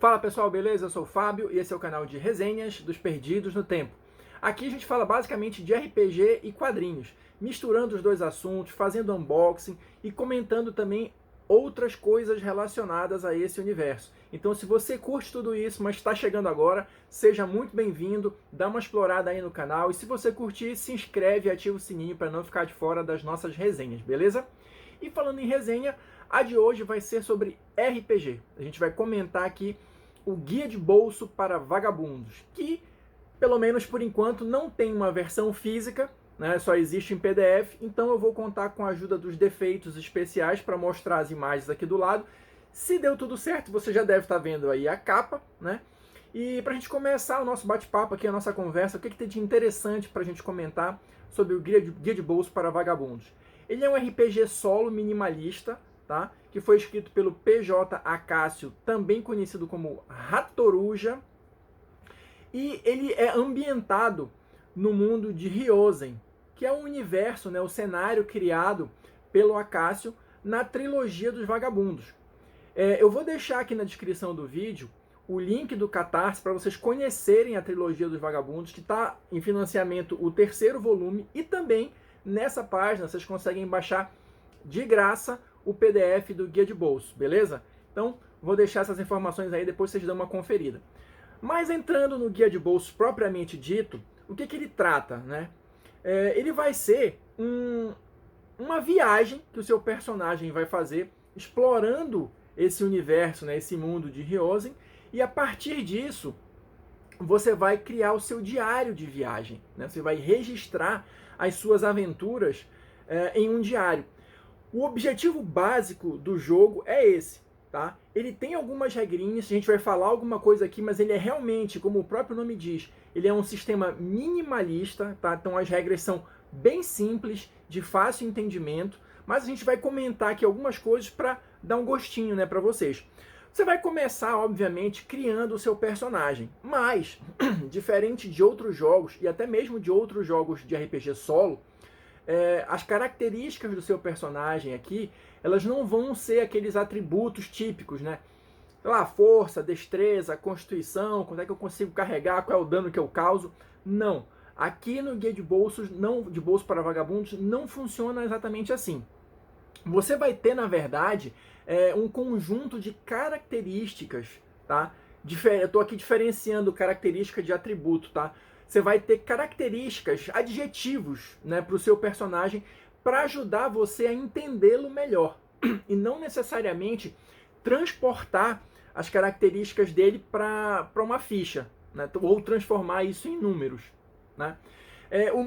Fala pessoal, beleza? Eu sou o Fábio e esse é o canal de resenhas dos Perdidos no Tempo. Aqui a gente fala basicamente de RPG e quadrinhos, misturando os dois assuntos, fazendo unboxing e comentando também outras coisas relacionadas a esse universo. Então se você curte tudo isso, mas está chegando agora, seja muito bem-vindo, dá uma explorada aí no canal e se você curtir, se inscreve e ativa o sininho para não ficar de fora das nossas resenhas, beleza? E falando em resenha, a de hoje vai ser sobre RPG. A gente vai comentar aqui o Guia de Bolso para Vagabundos, que, pelo menos por enquanto, não tem uma versão física, né? Só existe em PDF, então eu vou contar com a ajuda dos defeitos especiais para mostrar as imagens aqui do lado. Se deu tudo certo, você já deve estar vendo aí a capa, né? E para a gente começar o nosso bate-papo aqui, a nossa conversa, o que tem de interessante para a gente comentar sobre o Guia de Bolso para Vagabundos? Ele é um RPG solo minimalista, tá? Que foi escrito pelo PJ Acácio, também conhecido como Ratoruja, e ele é ambientado no mundo de Ryozen, que é um universo, né, o cenário criado pelo Acácio na trilogia dos Vagabundos. Eu vou deixar aqui na descrição do vídeo o link do Catarse para vocês conhecerem a trilogia dos Vagabundos, que está em financiamento o terceiro volume, e também nessa página vocês conseguem baixar de graça o PDF do Guia de Bolso, beleza? Então, vou deixar essas informações aí, depois vocês dão uma conferida. Mas entrando no Guia de Bolso propriamente dito, o que ele trata, né? Ele vai ser uma viagem que o seu personagem vai fazer, explorando esse universo, né, esse mundo de Ryozen, e a partir disso, você vai criar o seu diário de viagem, né? Você vai registrar as suas aventuras em um diário. O objetivo básico do jogo é esse, tá? Ele tem algumas regrinhas, a gente vai falar alguma coisa aqui, mas ele é realmente, como o próprio nome diz, ele é um sistema minimalista, tá? Então as regras são bem simples, de fácil entendimento, mas a gente vai comentar aqui algumas coisas para dar um gostinho, né, para vocês. Você vai começar, obviamente, criando o seu personagem, mas, diferente de outros jogos, e até mesmo de outros jogos de RPG solo, as características do seu personagem aqui, elas não vão ser aqueles atributos típicos, né? Sei lá, força, destreza, constituição, quanto é que eu consigo carregar, qual é o dano que eu causo. Não. Aqui no Guia de Bolsos, de Bolso para Vagabundos, não funciona exatamente assim. Você vai ter, na verdade, um conjunto de características, tá? Eu estou aqui diferenciando característica de atributo, tá? Você vai ter características, adjetivos, né, para o seu personagem para ajudar você a entendê-lo melhor e não necessariamente transportar as características dele para uma ficha, né, ou transformar isso em números, né?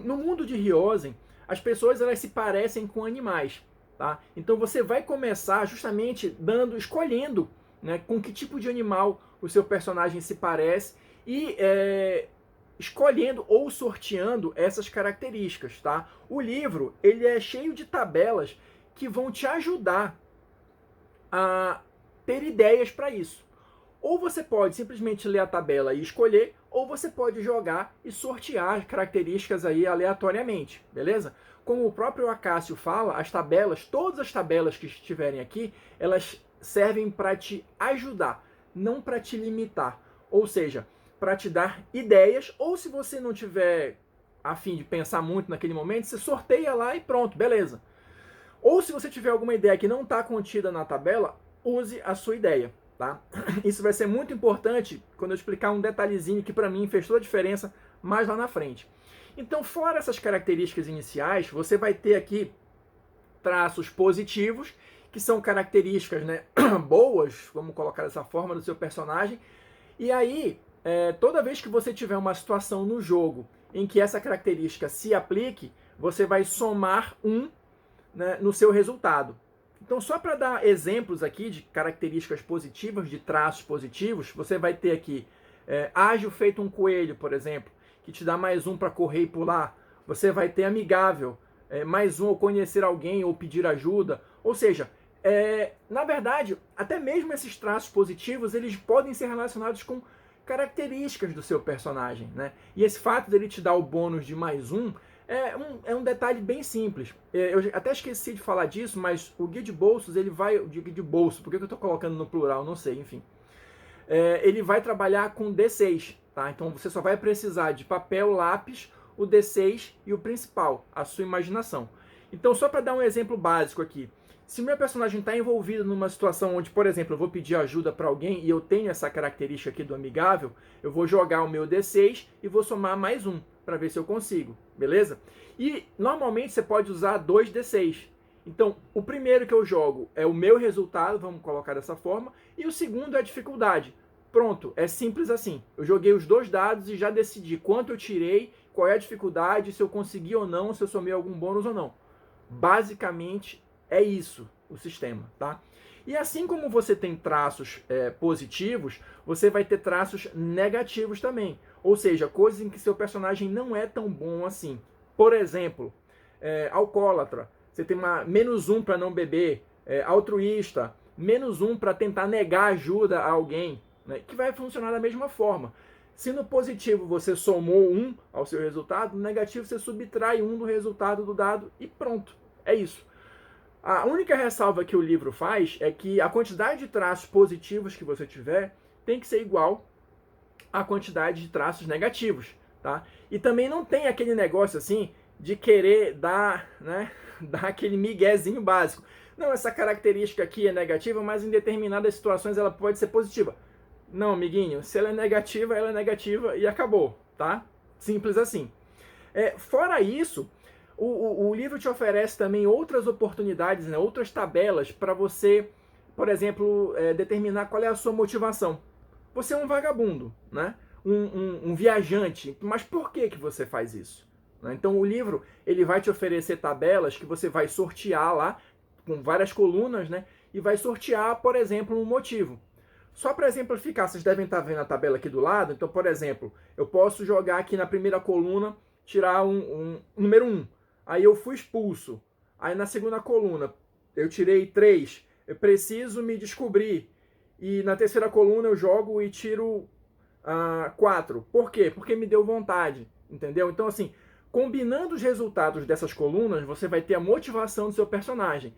No mundo de Ryozen, as pessoas elas se parecem com animais, tá? Então você vai começar justamente escolhendo, né, com que tipo de animal o seu personagem se parece e escolhendo ou sorteando essas características, tá? O livro, ele é cheio de tabelas que vão te ajudar a ter ideias para isso. Ou você pode simplesmente ler a tabela e escolher, ou você pode jogar e sortear as características aí aleatoriamente, beleza? Como o próprio Acácio fala, as tabelas, todas as tabelas que estiverem aqui, elas servem para te ajudar, não para te limitar. Ou seja, para te dar ideias, ou se você não tiver a fim de pensar muito naquele momento, você sorteia lá e pronto, beleza. Ou se você tiver alguma ideia que não está contida na tabela, use a sua ideia, tá? Isso vai ser muito importante quando eu explicar um detalhezinho que para mim fez toda a diferença mais lá na frente. Então, fora essas características iniciais, você vai ter aqui traços positivos, que são características, né, boas, vamos colocar dessa forma, do seu personagem. E aí, toda vez que você tiver uma situação no jogo em que essa característica se aplique, você vai somar né, no seu resultado. Então, só para dar exemplos aqui de características positivas, de traços positivos, você vai ter aqui ágil feito um coelho, por exemplo, que te dá mais um para correr e pular. Você vai ter amigável, mais um ao conhecer alguém ou pedir ajuda. Ou seja, na verdade, até mesmo esses traços positivos, eles podem ser relacionados com características do seu personagem, né? E esse fato dele te dar o bônus de mais um é um detalhe bem simples. Eu até esqueci de falar disso, mas o Guia de Bolsos, ele vai... O Guia de Bolso, por que eu estou colocando no plural? Não sei, enfim. ele vai trabalhar com D6, tá? Então você só vai precisar de papel, lápis, o D6 e o principal, a sua imaginação. Então, só para dar um exemplo básico aqui, se o meu personagem está envolvido numa situação onde, por exemplo, eu vou pedir ajuda para alguém e eu tenho essa característica aqui do amigável, eu vou jogar o meu D6 e vou somar mais um para ver se eu consigo, beleza? E normalmente você pode usar 2 D6. Então, o primeiro que eu jogo é o meu resultado, vamos colocar dessa forma, e o segundo é a dificuldade. Pronto, é simples assim. Eu joguei os 2 dados e já decidi quanto eu tirei, qual é a dificuldade, se eu consegui ou não, se eu somei algum bônus ou não. Basicamente é isso o sistema, tá? E assim como você tem traços positivos, você vai ter traços negativos também. Ou seja, coisas em que seu personagem não é tão bom assim. Por exemplo, alcoólatra, você tem -1 para não beber, altruísta, -1 para tentar negar ajuda a alguém, né, que vai funcionar da mesma forma. Se no positivo você somou 1 ao seu resultado, no negativo você subtrai 1 do resultado do dado e pronto. É isso. A única ressalva que o livro faz é que a quantidade de traços positivos que você tiver tem que ser igual à quantidade de traços negativos, tá? E também não tem aquele negócio assim de querer dar, né, dar aquele miguezinho básico. Não, essa característica aqui é negativa, mas em determinadas situações ela pode ser positiva. Não, amiguinho, se ela é negativa e acabou, tá? Simples assim. Fora isso, o livro te oferece também outras oportunidades, né, outras tabelas para você, por exemplo, determinar qual é a sua motivação. Você é um vagabundo, né? Um viajante, mas por que você faz isso? Né? Então o livro ele vai te oferecer tabelas que você vai sortear lá, com várias colunas, né? E vai sortear, por exemplo, um motivo. Só para exemplificar, vocês devem estar vendo a tabela aqui do lado. Então, por exemplo, eu posso jogar aqui na primeira coluna, tirar um número 1. Aí eu fui expulso. Aí na segunda coluna eu tirei 3. Eu preciso me descobrir. E na terceira coluna eu jogo e tiro 4. Por quê? Porque me deu vontade. Entendeu? Então, assim, combinando os resultados dessas colunas, você vai ter a motivação do seu personagem.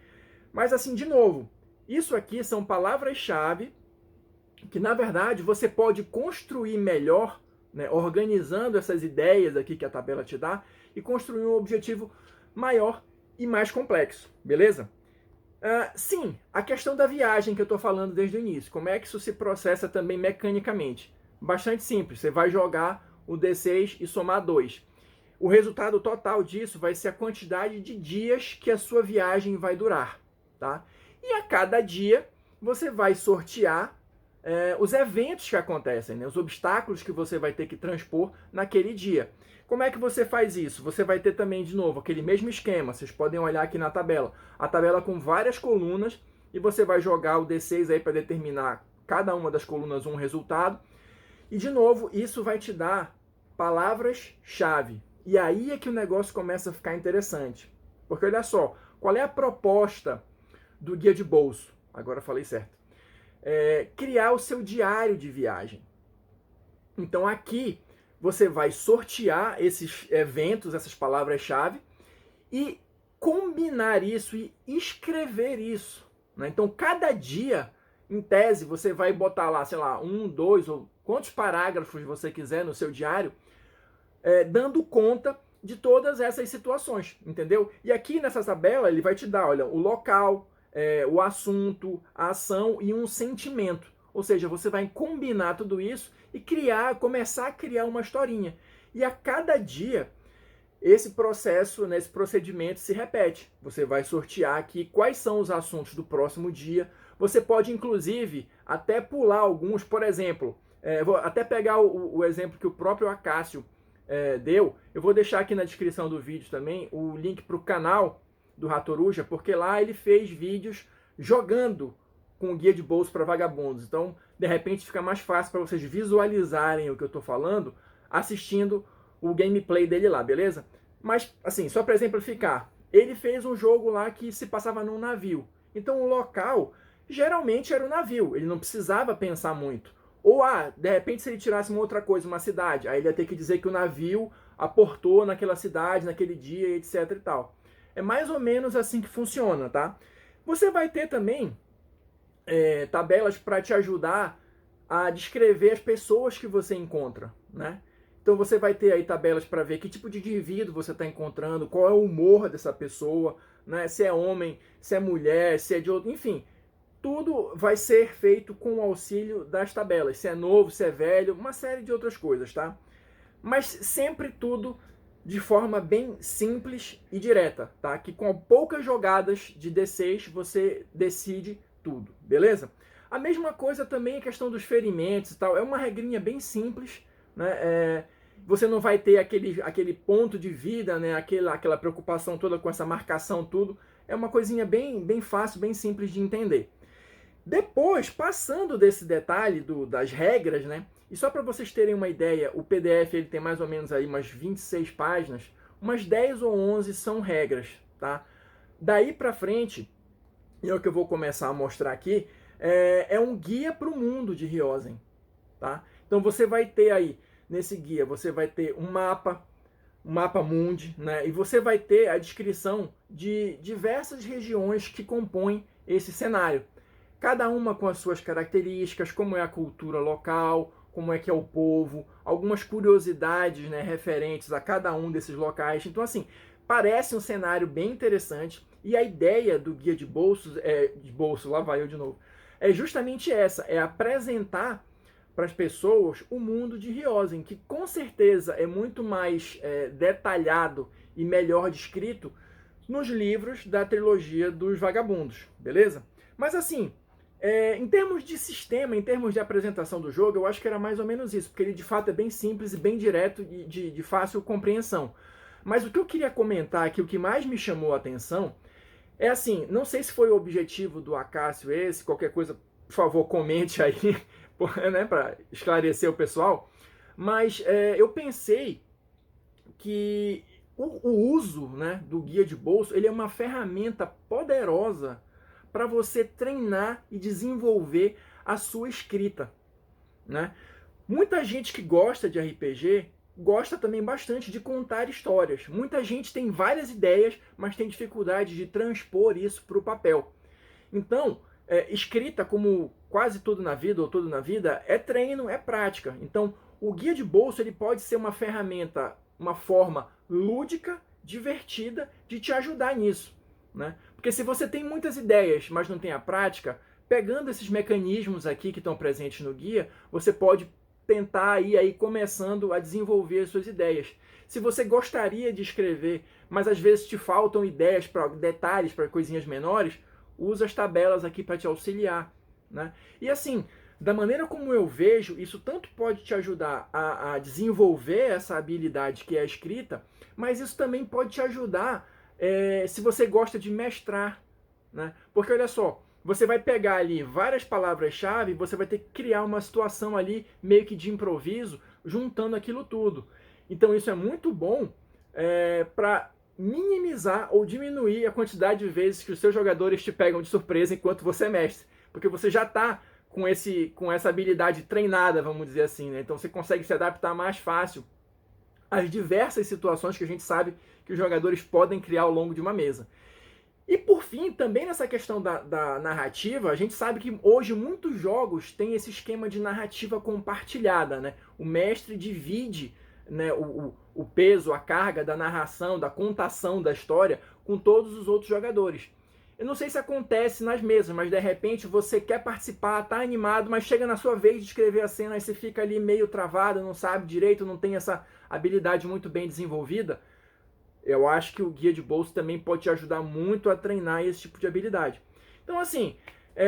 Mas, assim, de novo, isso aqui são palavras-chave que, na verdade, você pode construir melhor, né, organizando essas ideias aqui que a tabela te dá e construir um objetivo maior e mais complexo, beleza? Sim, a questão da viagem que eu estou falando desde o início, como é que isso se processa também mecanicamente? Bastante simples, você vai jogar o D6 e somar 2. O resultado total disso vai ser a quantidade de dias que a sua viagem vai durar, tá? E a cada dia você vai sortear os eventos que acontecem, né? Os obstáculos que você vai ter que transpor naquele dia. Como é que você faz isso? Você vai ter também, de novo, aquele mesmo esquema. Vocês podem olhar aqui na tabela. A tabela com várias colunas e você vai jogar o D6 aí para determinar cada uma das colunas um resultado. E, de novo, isso vai te dar palavras-chave. E aí é que o negócio começa a ficar interessante. Porque, olha só, qual é a proposta do guia de bolso? Agora falei certo. Criar o seu diário de viagem. Então aqui você vai sortear esses eventos, essas palavras-chave e combinar isso e escrever isso, né? Então cada dia, em tese, você vai botar lá, sei lá, 1, 2 ou quantos parágrafos você quiser no seu diário, dando conta de todas essas situações, entendeu? E aqui nessa tabela ele vai te dar, olha, o local, o assunto, a ação e um sentimento. Ou seja, você vai combinar tudo isso e começar a criar uma historinha. E a cada dia, esse processo, né, esse procedimento se repete. Você vai sortear aqui quais são os assuntos do próximo dia. Você pode, inclusive, até pular alguns. Por exemplo, vou até pegar o exemplo que o próprio Acácio deu. Eu vou deixar aqui na descrição do vídeo também o link para o canal do Ratoruja, porque lá ele fez vídeos jogando com o guia de bolso para vagabundos. Então, de repente, fica mais fácil para vocês visualizarem o que eu estou falando assistindo o gameplay dele lá, beleza? Mas, assim, só para exemplificar, ele fez um jogo lá que se passava num navio. Então, o local geralmente era o navio. Ele não precisava pensar muito. Ou, de repente, se ele tirasse uma outra coisa, uma cidade, aí ele ia ter que dizer que o navio aportou naquela cidade, naquele dia, etc e tal. É mais ou menos assim que funciona, tá? Você vai ter também tabelas para te ajudar a descrever as pessoas que você encontra, né? Então você vai ter aí tabelas para ver que tipo de indivíduo você está encontrando, qual é o humor dessa pessoa, né? Se é homem, se é mulher, se é de outro, enfim, tudo vai ser feito com o auxílio das tabelas. Se é novo, se é velho, uma série de outras coisas, tá? Mas sempre tudo de forma bem simples e direta, tá? Que com poucas jogadas de D6 você decide tudo, beleza? A mesma coisa também a questão dos ferimentos e tal. É uma regrinha bem simples, né? Você não vai ter aquele ponto de vida, né? Aquela preocupação toda com essa marcação, tudo. É uma coisinha bem fácil, bem simples de entender. Depois, passando desse detalhe das regras, né? E só para vocês terem uma ideia, o PDF ele tem mais ou menos aí umas 26 páginas, umas 10 ou 11 são regras, tá? Daí para frente, e é o que eu vou começar a mostrar aqui, é um guia para o mundo de Ryozen, tá? Então você vai ter aí, nesse guia, você vai ter um mapa mundi, né? E você vai ter a descrição de diversas regiões que compõem esse cenário. Cada uma com as suas características, como é a cultura local, como é que é o povo, algumas curiosidades, né, referentes a cada um desses locais. Então, assim, parece um cenário bem interessante. E a ideia do guia de bolsos, lá vai eu de novo, é justamente essa, é apresentar para as pessoas o mundo de Ryozen, que com certeza é muito mais detalhado e melhor descrito nos livros da trilogia dos Vagabundos, beleza? Mas assim, em termos de sistema, em termos de apresentação do jogo, eu acho que era mais ou menos isso, porque ele de fato é bem simples e bem direto e de fácil compreensão. Mas o que eu queria comentar aqui, o que mais me chamou a atenção, é assim, não sei se foi o objetivo do Acácio esse, qualquer coisa, por favor, comente aí, né, para esclarecer o pessoal, mas eu pensei que o uso, né, do guia de bolso, ele é uma ferramenta poderosa para você treinar e desenvolver a sua escrita, né? Muita gente que gosta de RPG gosta também bastante de contar histórias. Muita gente tem várias ideias, mas tem dificuldade de transpor isso para o papel. Então, escrita, como quase tudo na vida, ou tudo na vida, é treino, é prática. Então, o guia de bolso ele pode ser uma ferramenta, uma forma lúdica, divertida, de te ajudar nisso, né? Porque se você tem muitas ideias, mas não tem a prática, pegando esses mecanismos aqui que estão presentes no guia, você pode tentar ir aí começando a desenvolver as suas ideias. Se você gostaria de escrever, mas às vezes te faltam ideias para detalhes, para coisinhas menores, usa as tabelas aqui para te auxiliar, né? E assim, da maneira como eu vejo, isso tanto pode te ajudar a desenvolver essa habilidade que é a escrita, mas isso também pode te ajudar se você gosta de mestrar, né? Porque olha só, você vai pegar ali várias palavras-chave, você vai ter que criar uma situação ali meio que de improviso, juntando aquilo tudo. Então isso é muito bom para minimizar ou diminuir a quantidade de vezes que os seus jogadores te pegam de surpresa enquanto você é mestre. Porque você já está com essa habilidade treinada, vamos dizer assim, né? Então você consegue se adaptar mais fácil às diversas situações que a gente sabe que os jogadores podem criar ao longo de uma mesa. E por fim, também nessa questão da narrativa, a gente sabe que hoje muitos jogos têm esse esquema de narrativa compartilhada, né? O mestre divide, né, o peso, a carga da narração, da contação da história com todos os outros jogadores. Eu não sei se acontece nas mesas, mas de repente você quer participar, tá animado, mas chega na sua vez de escrever a cena e você fica ali meio travado, não sabe direito, não tem essa habilidade muito bem desenvolvida. Eu acho que o guia de bolso também pode te ajudar muito a treinar esse tipo de habilidade. Então, assim,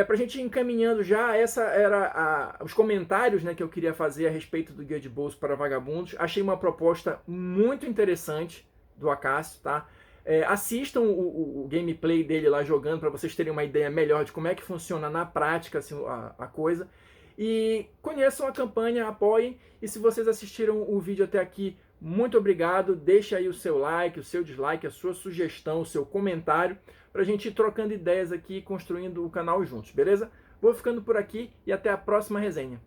pra gente ir encaminhando já, essa era os comentários, né, que eu queria fazer a respeito do guia de bolso para vagabundos. Achei uma proposta muito interessante do Acácio, tá? Assistam o gameplay dele lá jogando para vocês terem uma ideia melhor de como é que funciona na prática assim, a coisa. E conheçam a campanha, apoiem. E se vocês assistiram o vídeo até aqui, muito obrigado. Deixe aí o seu like, o seu dislike, a sua sugestão, o seu comentário, para a gente ir trocando ideias aqui e construindo o canal juntos, beleza? Vou ficando por aqui e até a próxima resenha.